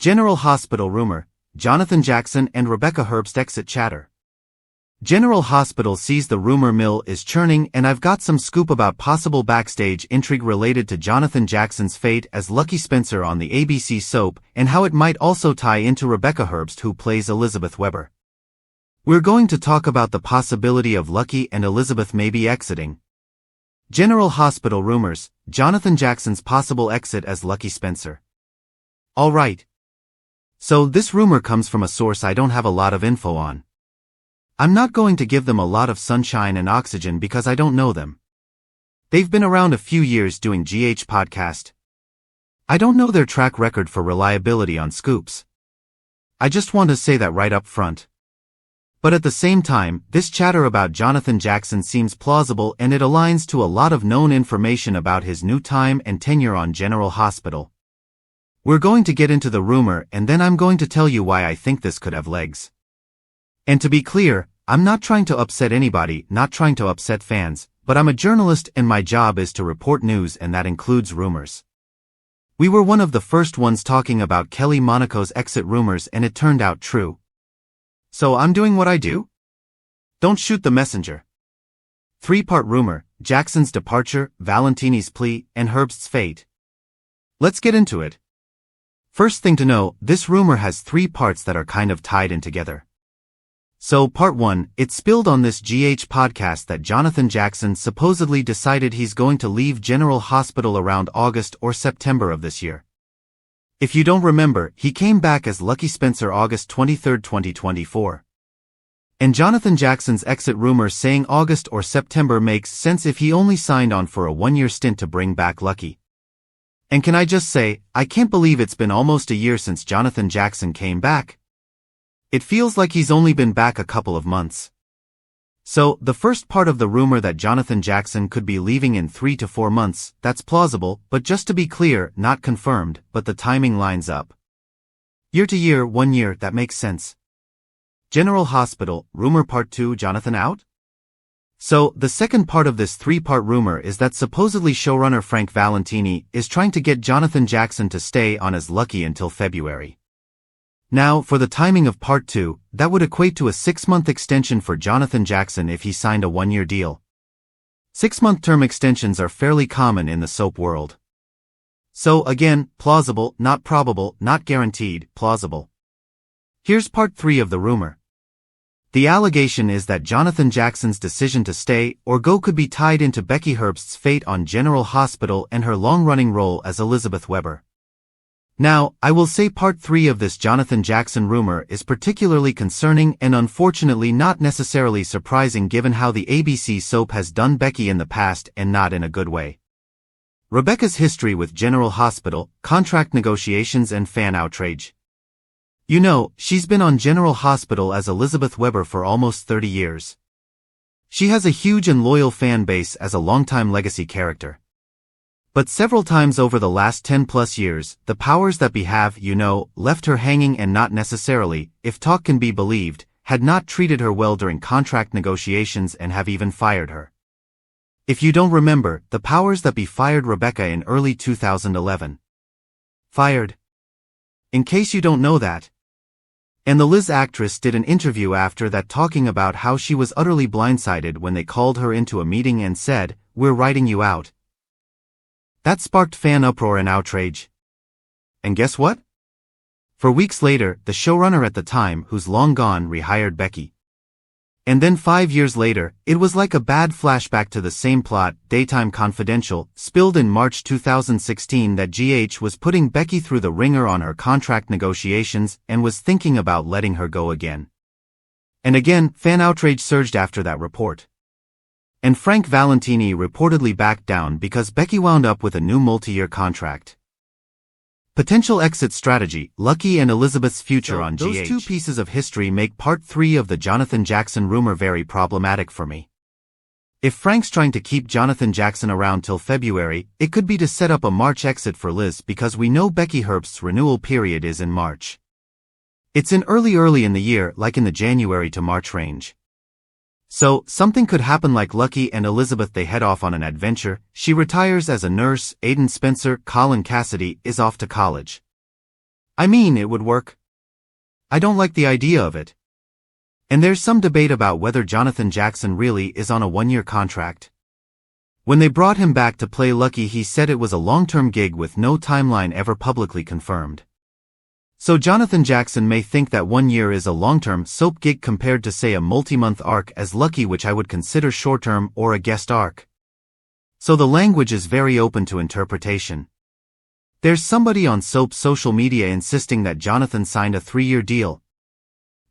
General Hospital rumor, Jonathan Jackson and Rebecca Herbst exit chatter. General Hospital sees the rumor mill is churning, and I've got some scoop about possible backstage intrigue related to Jonathan Jackson's fate as Lucky Spencer on the ABC soap, and how it might also tie into Rebecca Herbst, who plays Elizabeth Weber. We're going to talk about the possibility of Lucky and Elizabeth maybe exiting. General Hospital rumors, Jonathan Jackson's possible exit as Lucky Spencer. Alright. So this rumor comes from a source I don't have a lot of info on. I'm not going to give them a lot of sunshine and oxygen because I don't know them. They've been around a few years doing GH podcast. I don't know their track record for reliability on scoops. I just want to say that right up front. But at the same time, this chatter about Jonathan Jackson seems plausible, and it aligns to a lot of known information about his new time and tenure on General Hospital. We're going to get into the rumor, and then I'm going to tell you why I think this could have legs. And to be clear, I'm not trying to upset anybody, not trying to upset fans, but I'm a journalist and my job is to report news, and that includes rumors. We were one of the first ones talking about Kelly Monaco's exit rumors, and it turned out true. So I'm doing what I do? Don't shoot the messenger. 3-part rumor, Jackson's departure, Valentini's plea, and Herbst's fate. Let's get into it. First thing to know, this rumor has 3 parts that are kind of tied in together. So part 1, it spilled on this GH podcast that Jonathan Jackson supposedly decided he's going to leave General Hospital around August or September of this year. If you don't remember, he came back as Lucky Spencer August 23, 2024. And Jonathan Jackson's exit rumor saying August or September makes sense if he only signed on for a 1-year stint to bring back Lucky. And can I just say, I can't believe it's been almost a year since Jonathan Jackson came back. It feels like he's only been back a couple of months. So, the first part of the rumor that Jonathan Jackson could be leaving in 3 to 4 months, that's plausible, but just to be clear, not confirmed, but the timing lines up. Year to year, 1 year, that makes sense. General Hospital, rumor part 2, Jonathan out? So, the second part of this 3-part rumor is that supposedly showrunner Frank Valentini is trying to get Jonathan Jackson to stay on as Lucky until February. Now, for the timing of part 2, that would equate to a 6-month extension for Jonathan Jackson if he signed a 1-year deal. 6-month term extensions are fairly common in the soap world. So again, plausible, not probable, not guaranteed, plausible. Here's part 3 of the rumor. The allegation is that Jonathan Jackson's decision to stay or go could be tied into Becky Herbst's fate on General Hospital and her long-running role as Elizabeth Weber. Now, I will say part 3 of this Jonathan Jackson rumor is particularly concerning and unfortunately not necessarily surprising given how the ABC soap has done Becky in the past, and not in a good way. Rebecca's history with General Hospital, contract negotiations and fan outrage. You know, she's been on General Hospital as Elizabeth Weber for almost 30 years. She has a huge and loyal fan base as a longtime legacy character. But several times over the last 10+ years, the powers that be have, left her hanging and not necessarily, if talk can be believed, had not treated her well during contract negotiations and have even fired her. If you don't remember, the powers that be fired Rebecca in early 2011. Fired? In case you don't know that. And the Liz actress did an interview after that talking about how she was utterly blindsided when they called her into a meeting and said, "We're writing you out." That sparked fan uproar and outrage. And guess what? For weeks later, the showrunner at the time, who's long gone, rehired Becky. And then 5 years later, it was like a bad flashback to the same plot. Daytime Confidential spilled in March 2016 that GH was putting Becky through the ringer on her contract negotiations and was thinking about letting her go again. And again, fan outrage surged after that report. And Frank Valentini reportedly backed down because Becky wound up with a new multi-year contract. Potential exit strategy, Lucky and Elizabeth's future on GH. Those 2 pieces of history make part 3 of the Jonathan Jackson rumor very problematic for me. If Frank's trying to keep Jonathan Jackson around till February, it could be to set up a March exit for Liz because we know Becky Herbst's renewal period is in March. It's in early in the year, like in the January to March range. So, something could happen like Lucky and Elizabeth, they head off on an adventure, she retires as a nurse, Aiden Spencer, Colin Cassidy, is off to college. I mean, it would work. I don't like the idea of it. And there's some debate about whether Jonathan Jackson really is on a one-year contract. When they brought him back to play Lucky, he said it was a long-term gig with no timeline ever publicly confirmed. So Jonathan Jackson may think that 1 year is a long-term soap gig compared to, say, a multi-month arc as Lucky, which I would consider short-term, or a guest arc. So the language is very open to interpretation. There's somebody on soap social media insisting that Jonathan signed a 3-year deal.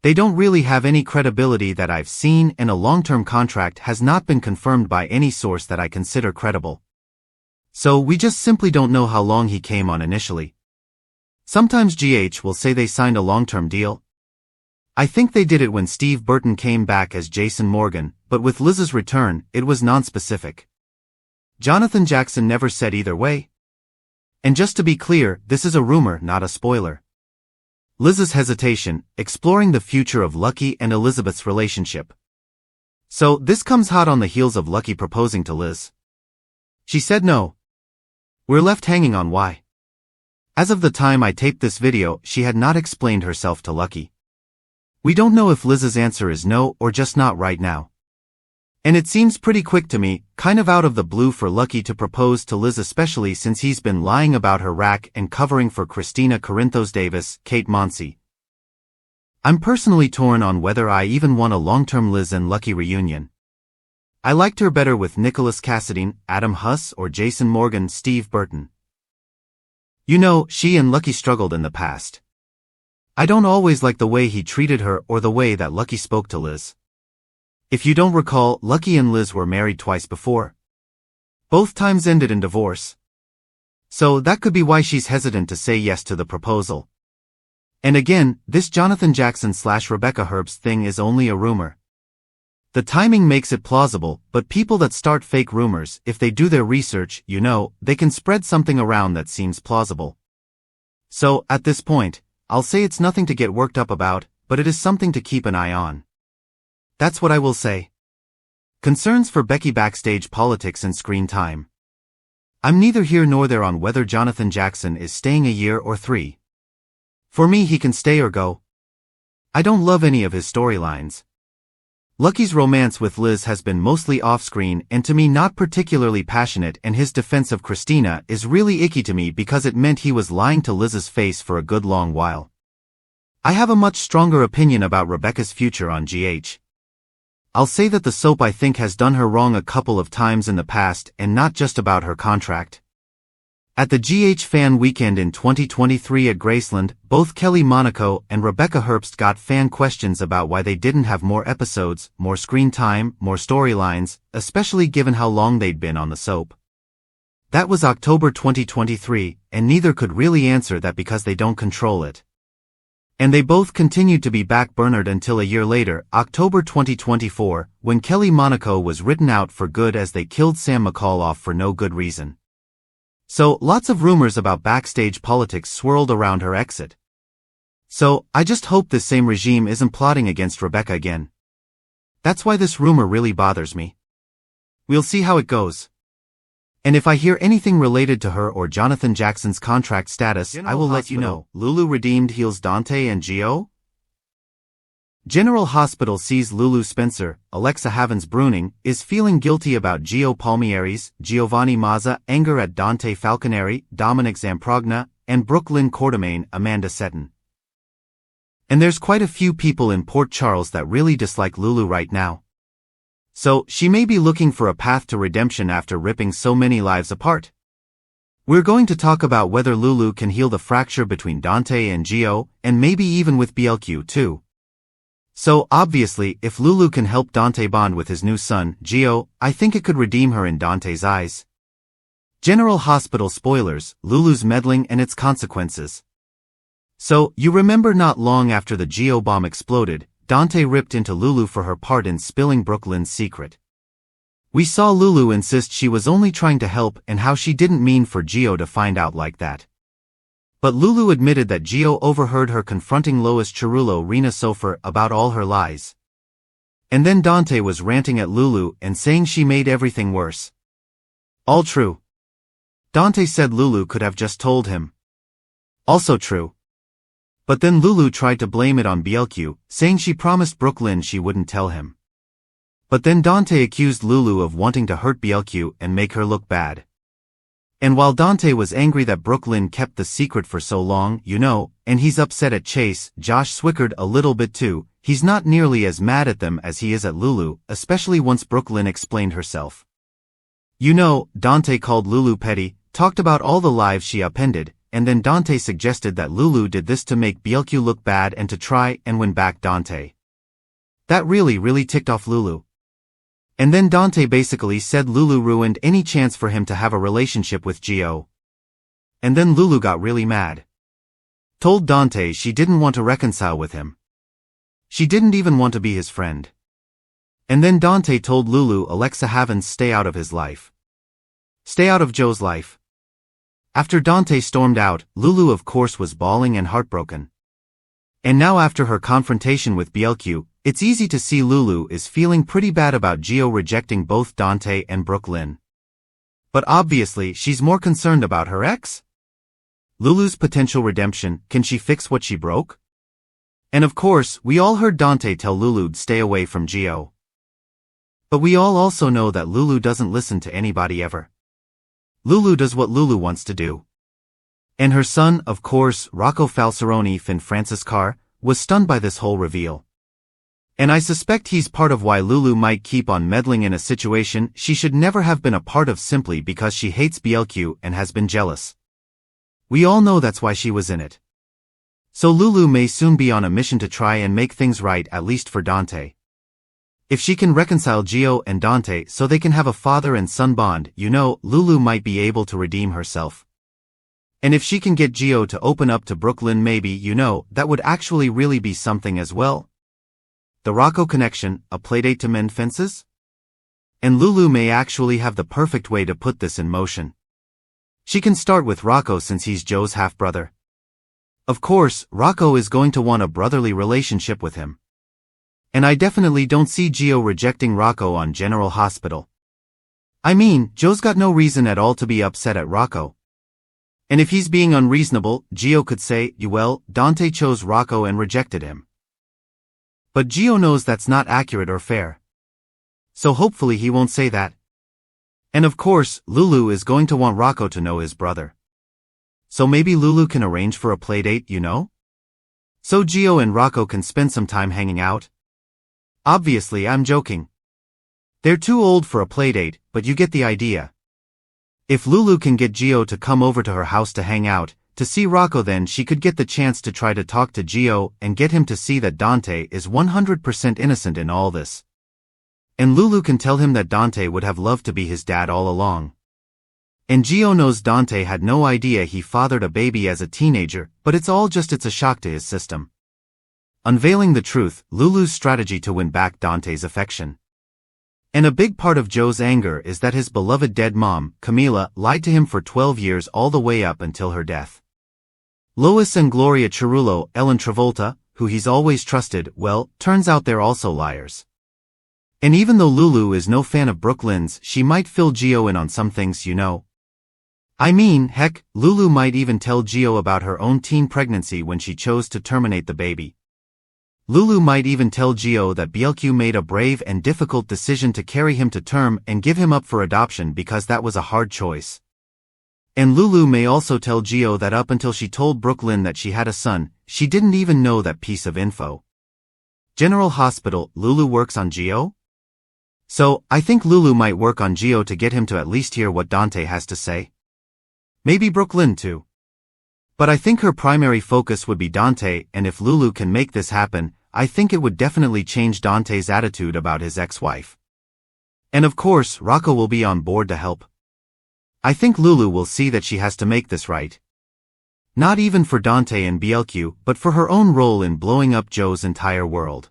They don't really have any credibility that I've seen, and a long-term contract has not been confirmed by any source that I consider credible. So we just simply don't know how long he came on initially. Sometimes GH will say they signed a long-term deal. I think they did it when Steve Burton came back as Jason Morgan, but with Liz's return, it was non-specific. Jonathan Jackson never said either way. And just to be clear, this is a rumor, not a spoiler. Liz's hesitation, exploring the future of Lucky and Elizabeth's relationship. So this comes hot on the heels of Lucky proposing to Liz. She said no. We're left hanging on why. As of the time I taped this video, she had not explained herself to Lucky. We don't know if Liz's answer is no or just not right now. And it seems pretty quick to me, kind of out of the blue for Lucky to propose to Liz, especially since he's been lying about her rack and covering for Christina Corinthos Davis, Kate Monsey. I'm personally torn on whether I even want a long-term Liz and Lucky reunion. I liked her better with Nicholas Cassadine, Adam Huss, or Jason Morgan, Steve Burton. You know, she and Lucky struggled in the past. I don't always like the way he treated her or the way that Lucky spoke to Liz. If you don't recall, Lucky and Liz were married twice before. Both times ended in divorce. So that could be why she's hesitant to say yes to the proposal. And again, this Jonathan Jackson/Rebecca Herbst thing is only a rumor. The timing makes it plausible, but people that start fake rumors, if they do their research, you know, they can spread something around that seems plausible. So, at this point, I'll say it's nothing to get worked up about, but it is something to keep an eye on. That's what I will say. Concerns for Becky backstage politics and screen time. I'm neither here nor there on whether Jonathan Jackson is staying a year or 3. For me, he can stay or go. I don't love any of his storylines. Lucky's romance with Liz has been mostly off-screen and to me not particularly passionate, and his defense of Christina is really icky to me because it meant he was lying to Liz's face for a good long while. I have a much stronger opinion about Rebecca's future on GH. I'll say that the soap I think has done her wrong a couple of times in the past, and not just about her contract. At the GH Fan Weekend in 2023 at Graceland, both Kelly Monaco and Rebecca Herbst got fan questions about why they didn't have more episodes, more screen time, more storylines, especially given how long they'd been on the soap. That was October 2023, and neither could really answer that because they don't control it. And they both continued to be backburnered until a year later, October 2024, when Kelly Monaco was written out for good as they killed Sam McCall off for no good reason. So, lots of rumors about backstage politics swirled around her exit. So, I just hope this same regime isn't plotting against Rebecca again. That's why this rumor really bothers me. We'll see how it goes. And if I hear anything related to her or Jonathan Jackson's contract status, I will let you know. Lulu redeemed heels Dante and Gio? General Hospital sees Lulu Spencer, Alexa Havens-Bruning, is feeling guilty about Gio Palmieri's, Giovanni Mazza, anger at Dante Falconeri, Dominic Zamprogna, and Brooklyn Quartermain, Amanda Seton. And there's quite a few people in Port Charles that really dislike Lulu right now. So, she may be looking for a path to redemption after ripping so many lives apart. We're going to talk about whether Lulu can heal the fracture between Dante and Gio, and maybe even with BLQ too. So, obviously, if Lulu can help Dante bond with his new son, Gio, I think it could redeem her in Dante's eyes. General Hospital spoilers, Lulu's meddling and its consequences. So, you remember not long after the Gio bomb exploded, Dante ripped into Lulu for her part in spilling Brooklyn's secret. We saw Lulu insist she was only trying to help and how she didn't mean for Gio to find out like that. But Lulu admitted that Gio overheard her confronting Lois Cerullo Rena Sofer about all her lies. And then Dante was ranting at Lulu and saying she made everything worse. All true. Dante said Lulu could have just told him. Also true. But then Lulu tried to blame it on BLQ, saying she promised Brooklyn she wouldn't tell him. But then Dante accused Lulu of wanting to hurt BLQ and make her look bad. And while Dante was angry that Brooklyn kept the secret for so long, and he's upset at Chase, Josh swickered a little bit too. He's not nearly as mad at them as he is at Lulu, especially once Brooklyn explained herself. Dante called Lulu petty, talked about all the lives she upended, and then Dante suggested that Lulu did this to make BLQ look bad and to try and win back Dante. That really ticked off Lulu. And then Dante basically said Lulu ruined any chance for him to have a relationship with Gio. And then Lulu got really mad. Told Dante she didn't want to reconcile with him. She didn't even want to be his friend. And then Dante told Lulu Alexa Havens stay out of his life. Stay out of Joe's life. After Dante stormed out, Lulu of course was bawling and heartbroken. And now after her confrontation with BLQ, it's easy to see Lulu is feeling pretty bad about Gio rejecting both Dante and Brooklyn. But obviously she's more concerned about her ex. Lulu's potential redemption, can she fix what she broke? And of course, we all heard Dante tell Lulu'd stay away from Gio. But we all also know that Lulu doesn't listen to anybody ever. Lulu does what Lulu wants to do. And her son, of course, Rocco Falseroni Finn Francis Carr, was stunned by this whole reveal. And I suspect he's part of why Lulu might keep on meddling in a situation she should never have been a part of simply because she hates BLQ and has been jealous. We all know that's why she was in it. So Lulu may soon be on a mission to try and make things right, at least for Dante. If she can reconcile Gio and Dante so they can have a father and son bond, Lulu might be able to redeem herself. And if she can get Gio to open up to Brooklyn, maybe, that would actually really be something as well. The Rocco connection, a playdate to mend fences? And Lulu may actually have the perfect way to put this in motion. She can start with Rocco since he's Joe's half-brother. Of course, Rocco is going to want a brotherly relationship with him. And I definitely don't see Gio rejecting Rocco on General Hospital. I mean, Joe's got no reason at all to be upset at Rocco. And if he's being unreasonable, Gio could say, well, Dante chose Rocco and rejected him. But Gio knows that's not accurate or fair. So hopefully he won't say that. And of course, Lulu is going to want Rocco to know his brother. So maybe Lulu can arrange for a playdate, So Gio and Rocco can spend some time hanging out. Obviously, I'm joking. They're too old for a playdate, but you get the idea. If Lulu can get Gio to come over to her house to hang out, to see Rocco, then she could get the chance to try to talk to Gio and get him to see that Dante is 100% innocent in all this. And Lulu can tell him that Dante would have loved to be his dad all along. And Gio knows Dante had no idea he fathered a baby as a teenager, but it's a shock to his system. Unveiling the truth, Lulu's strategy to win back Dante's affection. And a big part of Joe's anger is that his beloved dead mom, Camila, lied to him for 12 years all the way up until her death. Lois and Gloria Cerullo, Ellen Travolta, who he's always trusted, well, turns out they're also liars. And even though Lulu is no fan of Brooklyn's, she might fill Gio in on some things, I mean, heck, Lulu might even tell Gio about her own teen pregnancy when she chose to terminate the baby. Lulu might even tell Gio that BLQ made a brave and difficult decision to carry him to term and give him up for adoption because that was a hard choice. And Lulu may also tell Gio that up until she told Brooklyn that she had a son, she didn't even know that piece of info. General Hospital, Lulu works on Gio? So, I think Lulu might work on Gio to get him to at least hear what Dante has to say. Maybe Brooklyn too. But I think her primary focus would be Dante, and if Lulu can make this happen, I think it would definitely change Dante's attitude about his ex-wife. And of course, Rocco will be on board to help. I think Lulu will see that she has to make this right. Not even for Dante and BLQ, but for her own role in blowing up Joe's entire world.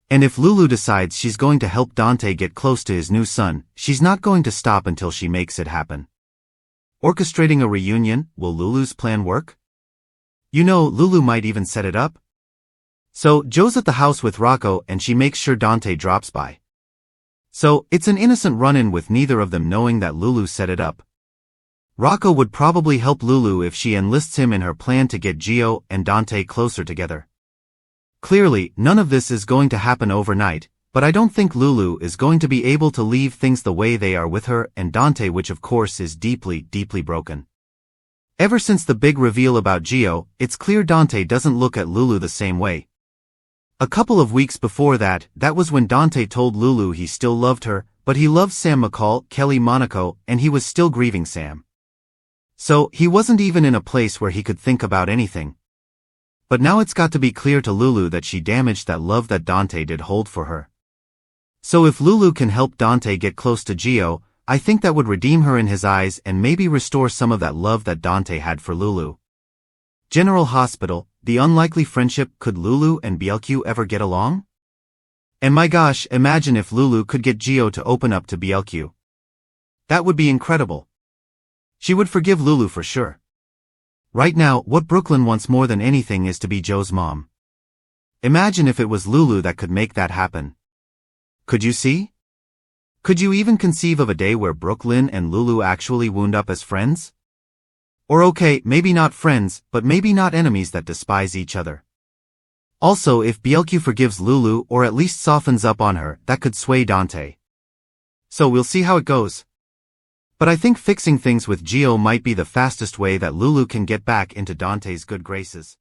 And if Lulu decides she's going to help Dante get close to his new son, she's not going to stop until she makes it happen. Orchestrating a reunion, will Lulu's plan work? Lulu might even set it up. So, Joe's at the house with Rocco and she makes sure Dante drops by. So, it's an innocent run-in with neither of them knowing that Lulu set it up. Rocco would probably help Lulu if she enlists him in her plan to get Gio and Dante closer together. Clearly, none of this is going to happen overnight, but I don't think Lulu is going to be able to leave things the way they are with her and Dante, which of course is deeply, deeply broken. Ever since the big reveal about Gio, it's clear Dante doesn't look at Lulu the same way. A couple of weeks before that was when Dante told Lulu he still loved her, but he loved Sam McCall, Kelly Monaco, and he was still grieving Sam. So, he wasn't even in a place where he could think about anything. But now it's got to be clear to Lulu that she damaged that love that Dante did hold for her. So if Lulu can help Dante get close to Gio, I think that would redeem her in his eyes and maybe restore some of that love that Dante had for Lulu. General Hospital, the unlikely friendship. Could Lulu and BLQ ever get along? And my gosh, imagine if Lulu could get Gio to open up to BLQ. That would be incredible. She would forgive Lulu for sure. Right now, what Brooklyn wants more than anything is to be Joe's mom. Imagine if it was Lulu that could make that happen. Could you see? Could you even conceive of a day where Brooklyn and Lulu actually wound up as friends? Or okay, maybe not friends, but maybe not enemies that despise each other. Also, if BLQ forgives Lulu or at least softens up on her, that could sway Dante. So we'll see how it goes. But I think fixing things with Gio might be the fastest way that Lulu can get back into Dante's good graces.